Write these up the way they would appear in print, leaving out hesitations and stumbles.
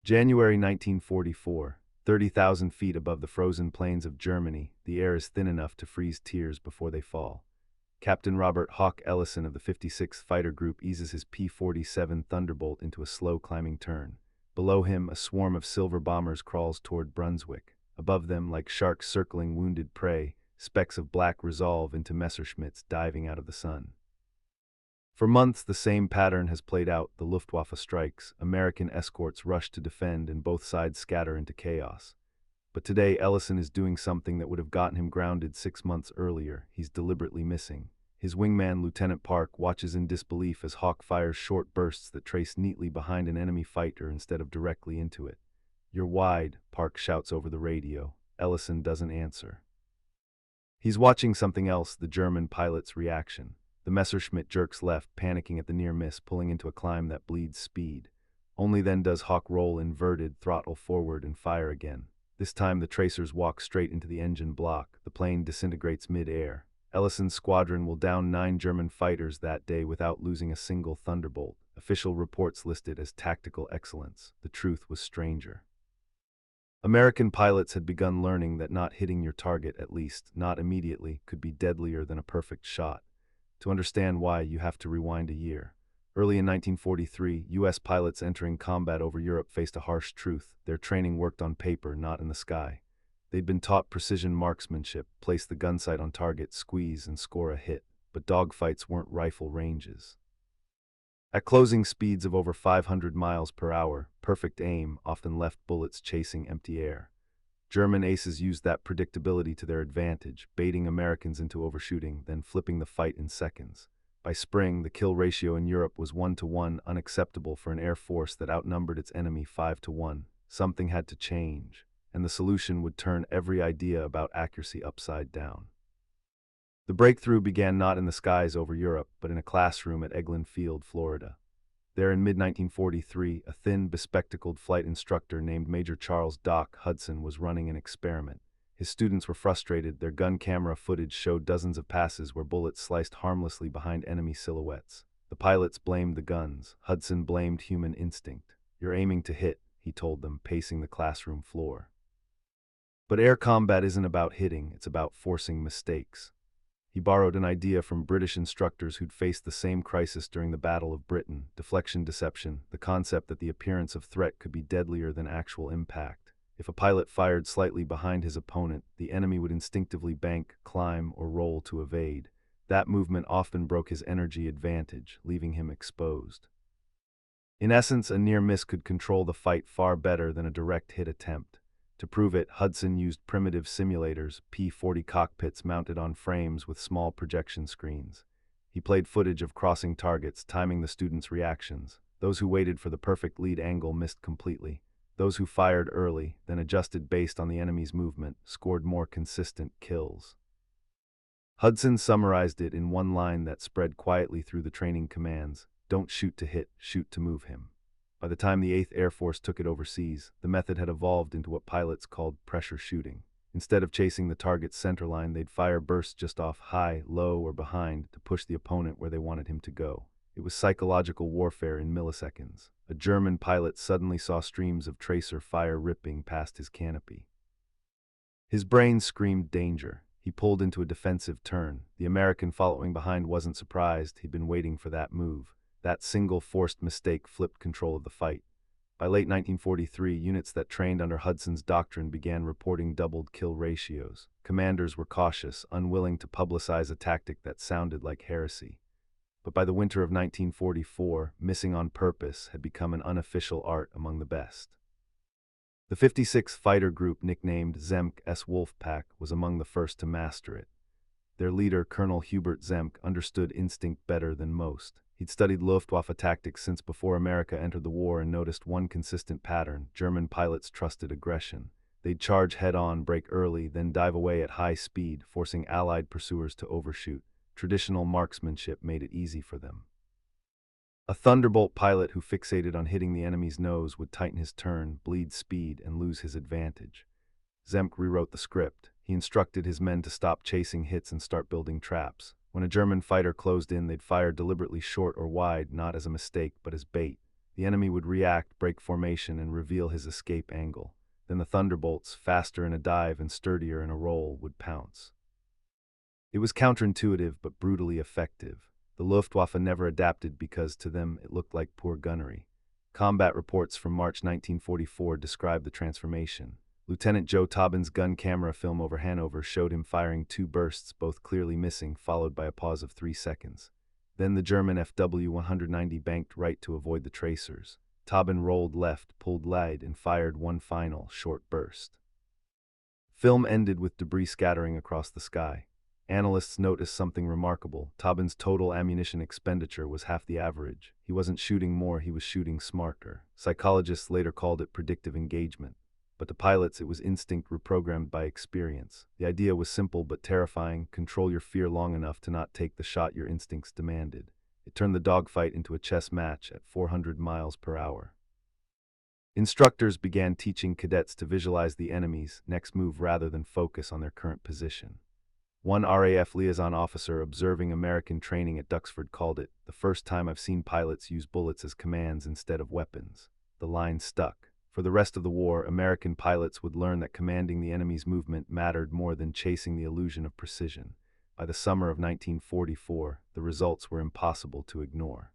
January 1944, 30,000 feet above the frozen plains of Germany, the air is thin enough to freeze tears before they fall. Captain Robert Hawk Ellison of the 56th Fighter Group eases his P-47 Thunderbolt into a slow climbing turn. Below him, a swarm of silver bombers crawls toward Brunswick. Above them, like sharks circling wounded prey, specks of black resolve into Messerschmitts diving out of the sun. For months, the same pattern has played out. The Luftwaffe strikes, American escorts rush to defend, and both sides scatter into chaos. But today, Ellison is doing something that would have gotten him grounded 6 months earlier. He's deliberately missing. His wingman, Lieutenant Park, watches in disbelief as Hawk fires short bursts that trace neatly behind an enemy fighter instead of directly into it. "You're wide," Park shouts over the radio. Ellison doesn't answer. He's watching something else, the German pilot's reaction. The Messerschmitt jerks left, panicking at the near miss, pulling into a climb that bleeds speed. Only then does Hawk roll inverted, throttle forward, and fire again. This time the tracers walk straight into the engine block. The plane disintegrates mid-air. Ellison's squadron will down 9 German fighters that day without losing a single Thunderbolt. Official reports listed as tactical excellence. The truth was stranger. American pilots had begun learning that not hitting your target, at least not immediately, could be deadlier than a perfect shot. To understand why, you have to rewind a year. Early in 1943, U.S. pilots entering combat over Europe faced a harsh truth. Their training worked on paper, not in the sky. They'd been taught precision marksmanship, place the gun sight on target, squeeze, and score a hit. But dogfights weren't rifle ranges. At closing speeds of over 500 miles per hour, perfect aim often left bullets chasing empty air. German aces used that predictability to their advantage, baiting Americans into overshooting, then flipping the fight in seconds. By spring, the kill ratio in Europe was 1-to-1, unacceptable for an air force that outnumbered its enemy 5-to-1. Something had to change, and the solution would turn every idea about accuracy upside down. The breakthrough began not in the skies over Europe, but in a classroom at Eglin Field, Florida. There in mid-1943, a thin, bespectacled flight instructor named Major Charles "Doc" Hudson was running an experiment. His students were frustrated. Their gun camera footage showed dozens of passes where bullets sliced harmlessly behind enemy silhouettes. The pilots blamed the guns. Hudson blamed human instinct. "You're aiming to hit," he told them, pacing the classroom floor. But air combat isn't about hitting, it's about forcing mistakes. He borrowed an idea from British instructors who'd faced the same crisis during the Battle of Britain: deflection deception, the concept that the appearance of threat could be deadlier than actual impact. If a pilot fired slightly behind his opponent, the enemy would instinctively bank, climb, or roll to evade. That movement often broke his energy advantage, leaving him exposed. In essence, a near miss could control the fight far better than a direct hit attempt. To prove it, Hudson used primitive simulators, P-40 cockpits mounted on frames with small projection screens. He played footage of crossing targets, timing the students' reactions. Those who waited for the perfect lead angle missed completely. Those who fired early, then adjusted based on the enemy's movement, scored more consistent kills. Hudson summarized it in one line that spread quietly through the training commands: "Don't shoot to hit, shoot to move him." By the time the 8th Air Force took it overseas, the method had evolved into what pilots called pressure shooting. Instead of chasing the target's centerline, they'd fire bursts just off, high, low, or behind, to push the opponent where they wanted him to go. It was psychological warfare in milliseconds. A German pilot suddenly saw streams of tracer fire ripping past his canopy. His brain screamed danger. He pulled into a defensive turn. The American following behind wasn't surprised. He'd been waiting for that move. That single forced mistake flipped control of the fight. By late 1943, units that trained under Hudson's doctrine began reporting doubled kill ratios. Commanders were cautious, unwilling to publicize a tactic that sounded like heresy. But by the winter of 1944, missing on purpose had become an unofficial art among the best. The 56th Fighter Group, nicknamed Zemk's Wolfpack, was among the first to master it. Their leader, Colonel Hubert Zemk, understood instinct better than most. He'd studied Luftwaffe tactics since before America entered the war and noticed one consistent pattern: German pilots trusted aggression. They'd charge head-on, break early, then dive away at high speed, forcing Allied pursuers to overshoot. Traditional marksmanship made it easy for them. A Thunderbolt pilot who fixated on hitting the enemy's nose would tighten his turn, bleed speed, and lose his advantage. Zemk rewrote the script. He instructed his men to stop chasing hits and start building traps. When a German fighter closed in, they'd fire deliberately short or wide, not as a mistake, but as bait. The enemy would react, break formation, and reveal his escape angle. Then the Thunderbolts, faster in a dive and sturdier in a roll, would pounce. It was counterintuitive but brutally effective. The Luftwaffe never adapted because, to them, it looked like poor gunnery. Combat reports from March 1944 describe the transformation. Lieutenant Joe Taubman's gun camera film over Hanover showed him firing 2 bursts, both clearly missing, followed by a pause of 3 seconds. Then the German FW-190 banked right to avoid the tracers. Taubman rolled left, pulled wide, and fired 1 final, short burst. Film ended with debris scattering across the sky. Analysts noticed something remarkable. Taubman's total ammunition expenditure was half the average. He wasn't shooting more, he was shooting smarter. Psychologists later called it predictive engagement. But to pilots, it was instinct reprogrammed by experience. The idea was simple but terrifying: control your fear long enough to not take the shot your instincts demanded. It turned the dogfight into a chess match at 400 miles per hour. Instructors began teaching cadets to visualize the enemy's next move rather than focus on their current position. One RAF liaison officer observing American training at Duxford called it the first time I've seen pilots use bullets as commands instead of weapons. The line stuck. For the rest of the war, American pilots would learn that commanding the enemy's movement mattered more than chasing the illusion of precision. By the summer of 1944, the results were impossible to ignore.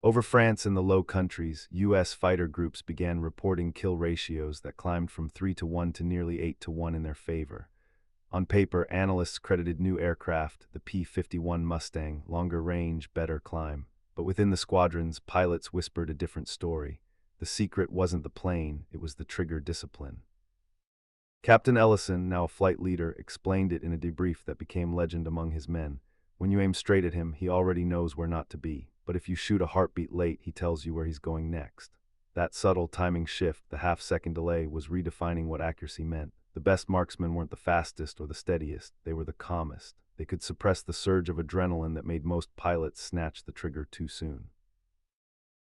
Over France and the Low Countries, U.S. fighter groups began reporting kill ratios that climbed from 3-1 to nearly 8-1 in their favor. On paper, analysts credited new aircraft, the P-51 Mustang, longer range, better climb. But within the squadrons, pilots whispered a different story. The secret wasn't the plane, it was the trigger discipline. Captain Ellison, now a flight leader, explained it in a debrief that became legend among his men. When you aim straight at him, he already knows where not to be. But if you shoot a heartbeat late, he tells you where he's going next. That subtle timing shift, the half-second delay, was redefining what accuracy meant. The best marksmen weren't the fastest or the steadiest, they were the calmest. They could suppress the surge of adrenaline that made most pilots snatch the trigger too soon.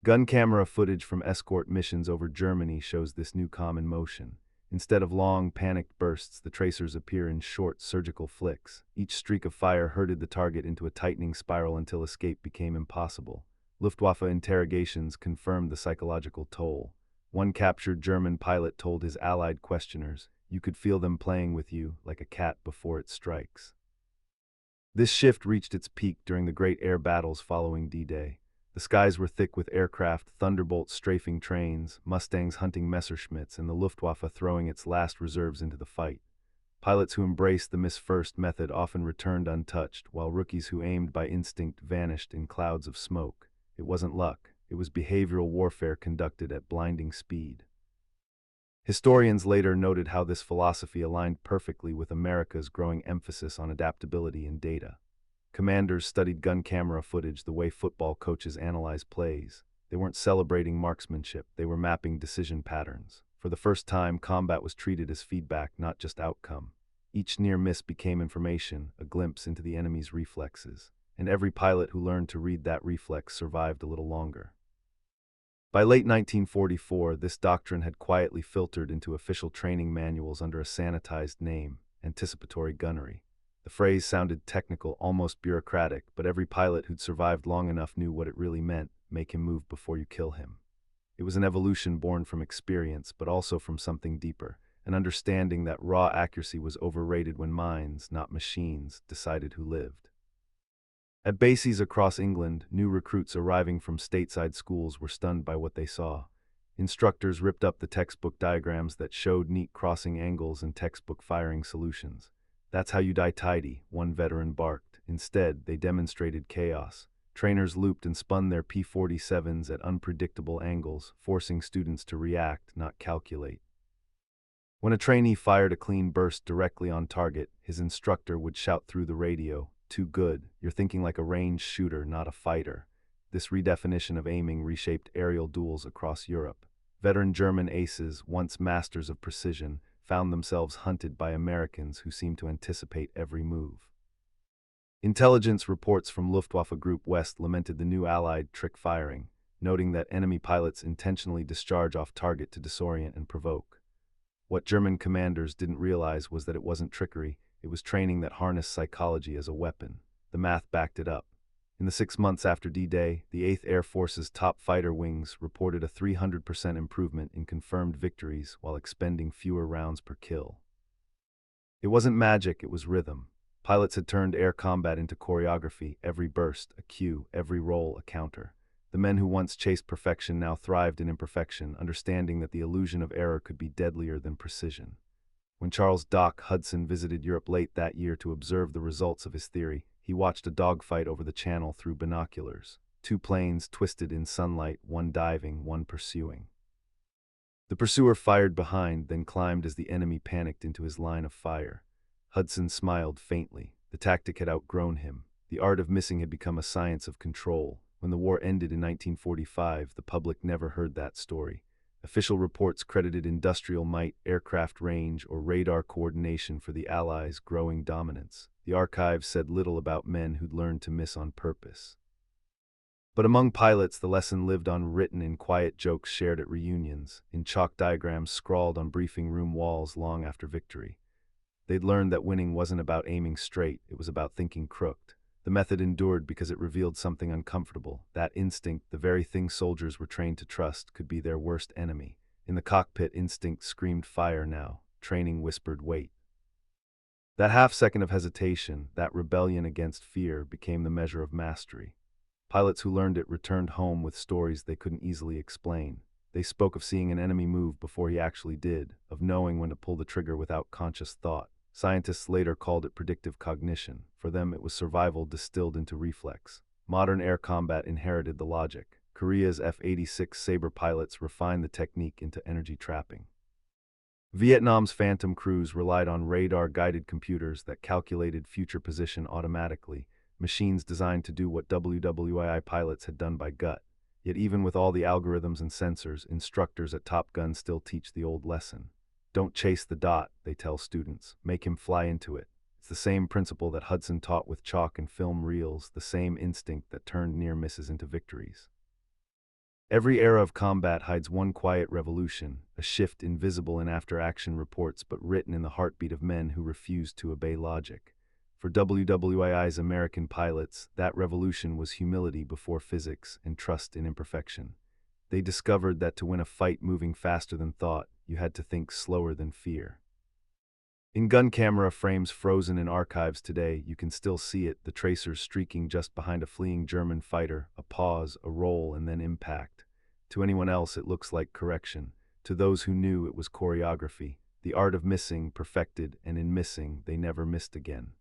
Gun camera footage from escort missions over Germany shows this new calm in motion. Instead of long, panicked bursts, the tracers appear in short, surgical flicks. Each streak of fire herded the target into a tightening spiral until escape became impossible. Luftwaffe interrogations confirmed the psychological toll. One captured German pilot told his Allied questioners, "You could feel them playing with you, like a cat before it strikes." This shift reached its peak during the great air battles following D-Day. The skies were thick with aircraft, Thunderbolts strafing trains, Mustangs hunting Messerschmitts, and the Luftwaffe throwing its last reserves into the fight. Pilots who embraced the miss first method often returned untouched, while rookies who aimed by instinct vanished in clouds of smoke. It wasn't luck, it was behavioral warfare conducted at blinding speed. Historians later noted how this philosophy aligned perfectly with America's growing emphasis on adaptability in data. Commanders studied gun camera footage the way football coaches analyze plays. They weren't celebrating marksmanship, they were mapping decision patterns. For the first time, combat was treated as feedback, not just outcome. Each near miss became information, a glimpse into the enemy's reflexes. And every pilot who learned to read that reflex survived a little longer. By late 1944, this doctrine had quietly filtered into official training manuals under a sanitized name, anticipatory gunnery. The phrase sounded technical, almost bureaucratic, but every pilot who'd survived long enough knew what it really meant: make him move before you kill him. It was an evolution born from experience, but also from something deeper, an understanding that raw accuracy was overrated when minds, not machines, decided who lived. At bases across England, new recruits arriving from stateside schools were stunned by what they saw. Instructors ripped up the textbook diagrams that showed neat crossing angles and textbook firing solutions. "That's how you die tidy," one veteran barked. Instead, they demonstrated chaos. Trainers looped and spun their P-47s at unpredictable angles, forcing students to react, not calculate. When a trainee fired a clean burst directly on target, his instructor would shout through the radio, "Too good, you're thinking like a ranged shooter, not a fighter." This redefinition of aiming reshaped aerial duels across Europe. Veteran German aces, once masters of precision, found themselves hunted by Americans who seemed to anticipate every move. Intelligence reports from Luftwaffe Group West lamented the new Allied trick firing, noting that enemy pilots intentionally discharge off target to disorient and provoke. What German commanders didn't realize was that it wasn't trickery, it was training that harnessed psychology as a weapon. The math backed it up. In the 6 months after D-Day, the 8th Air Force's top fighter wings reported a 300% improvement in confirmed victories while expending fewer rounds per kill. It wasn't magic, it was rhythm. Pilots had turned air combat into choreography, every burst a cue, every roll a counter. The men who once chased perfection now thrived in imperfection, understanding that the illusion of error could be deadlier than precision. When Charles Doc Hudson visited Europe late that year to observe the results of his theory, he watched a dogfight over the channel through binoculars. Two planes twisted in sunlight, one diving, one pursuing. The pursuer fired behind, then climbed as the enemy panicked into his line of fire. Hudson smiled faintly. The tactic had outgrown him. The art of missing had become a science of control. When the war ended in 1945, the public never heard that story. Official reports credited industrial might, aircraft range, or radar coordination for the Allies' growing dominance. The archives said little about men who'd learned to miss on purpose. But among pilots, the lesson lived on, written in quiet jokes shared at reunions, in chalk diagrams scrawled on briefing room walls long after victory. They'd learned that winning wasn't about aiming straight, it was about thinking crooked. The method endured because it revealed something uncomfortable. That instinct, the very thing soldiers were trained to trust, could be their worst enemy. In the cockpit, instinct screamed fire now. Training whispered wait. That half-second of hesitation, that rebellion against fear, became the measure of mastery. Pilots who learned it returned home with stories they couldn't easily explain. They spoke of seeing an enemy move before he actually did, of knowing when to pull the trigger without conscious thought. Scientists later called it predictive cognition. For them, it was survival distilled into reflex. Modern air combat inherited the logic. Korea's F-86 Sabre pilots refined the technique into energy trapping. Vietnam's Phantom crews relied on radar-guided computers that calculated future position automatically, machines designed to do what WWII pilots had done by gut. Yet even with all the algorithms and sensors, instructors at Top Gun still teach the old lesson. Don't chase the dot, they tell students. Make him fly into it. It's the same principle that Hudson taught with chalk and film reels, the same instinct that turned near misses into victories. Every era of combat hides one quiet revolution, a shift invisible in after-action reports but written in the heartbeat of men who refused to obey logic. For WWII's American pilots, that revolution was humility before physics and trust in imperfection. They discovered that to win a fight moving faster than thought, you had to think slower than fear. In gun camera frames frozen in archives today, you can still see it, the tracers streaking just behind a fleeing German fighter, a pause, a roll, and then impact. To anyone else, it looks like correction. To those who knew, it was choreography, the art of missing, perfected, and in missing, they never missed again.